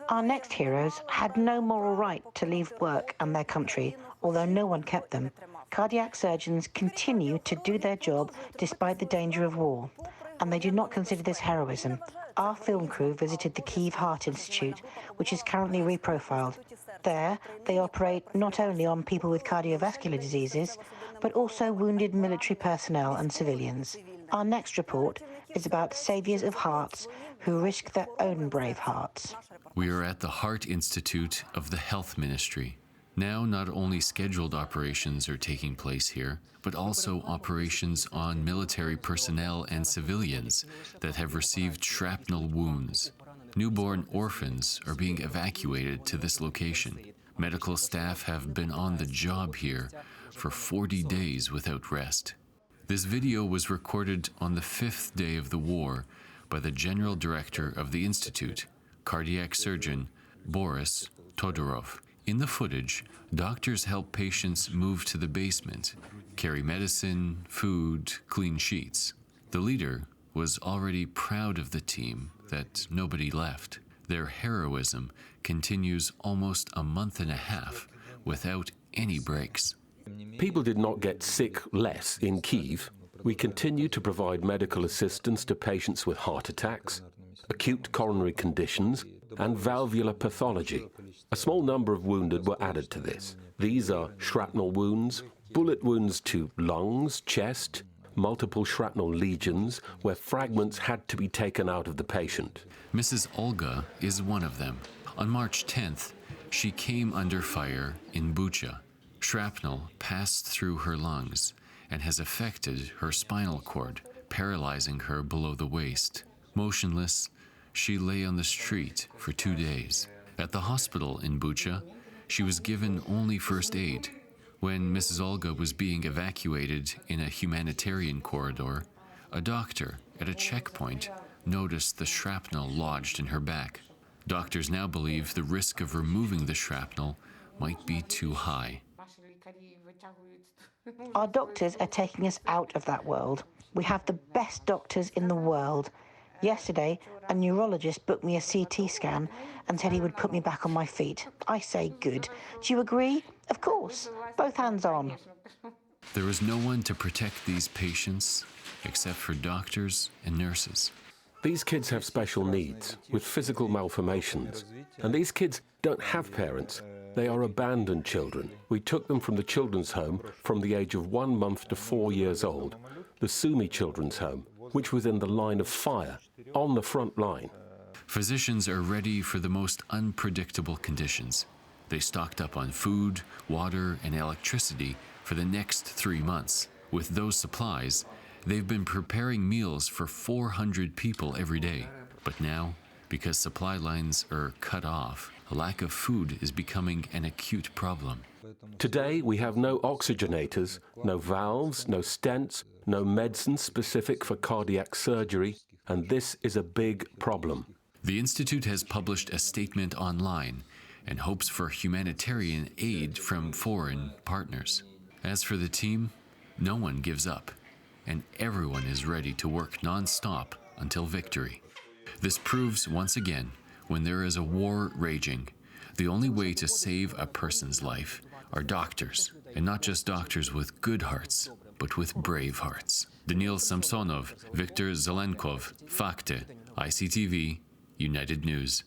Our next heroes had no moral right to leave work and their country, although no one kept them. Cardiac surgeons continue to do their job despite the danger of war, and they do not consider this heroism. Our film crew visited the Kyiv Heart Institute, which is currently reprofiled. There, they operate not only on people with cardiovascular diseases, but also wounded military personnel and civilians. Our next report is about saviours of hearts who risk their own brave hearts. We are at the Heart Institute of the Health Ministry. Now, not only scheduled operations are taking place here, but also operations on military personnel and civilians that have received shrapnel wounds. Newborn orphans are being evacuated to this location. Medical staff have been on the job here for 40 days without rest. This video was recorded on the 5th day of the war by the General Director of the Institute, cardiac surgeon Boris Todorov. In the footage, doctors help patients move to the basement, carry medicine, food, clean sheets. The leader was already proud of the team that nobody left. Their heroism continues almost a month and a half without any breaks. People did not get sick less in Kyiv. We continue to provide medical assistance to patients with heart attacks, acute coronary conditions, and valvular pathology. A small number of wounded were added to this. These are shrapnel wounds, bullet wounds to lungs, chest, multiple shrapnel lesions where fragments had to be taken out of the patient. Mrs. Olga is one of them. On March 10th, she came under fire in Bucha. Shrapnel passed through her lungs and has affected her spinal cord, paralyzing her below the waist. Motionless, she lay on the street for 2 days. At the hospital in Bucha, she was given only first aid. When Mrs. Olga was being evacuated in a humanitarian corridor, a doctor at a checkpoint noticed the shrapnel lodged in her back. Doctors now believe the risk of removing the shrapnel might be too high. Our doctors are taking us out of that world. We have the best doctors in the world. Yesterday, a neurologist booked me a CT scan and said he would put me back on my feet. I say good. Do you agree? Of course. Both hands on. There is no one to protect these patients except for doctors and nurses. These kids have special needs with physical malformations, and these kids don't have parents. They are abandoned children. We took them from the children's home from the age of 1 month to 4 years old, the Sumi Children's Home, which was in the line of fire, on the front line. Physicians are ready for the most unpredictable conditions. They stocked up on food, water, and electricity for the next 3 months. With those supplies, they've been preparing meals for 400 people every day. But now, because supply lines are cut off, a lack of food is becoming an acute problem. Today, we have no oxygenators, no valves, no stents, no medicine specific for cardiac surgery, and this is a big problem. The Institute has published a statement online and hopes for humanitarian aid from foreign partners. As for the team, no one gives up, and everyone is ready to work non-stop until victory. This proves once again, when there is a war raging, the only way to save a person's life are doctors, and not just doctors with good hearts, but with brave hearts. Daniil Samsonov, Viktor Zelenkov, Fakte, ICTV, United News.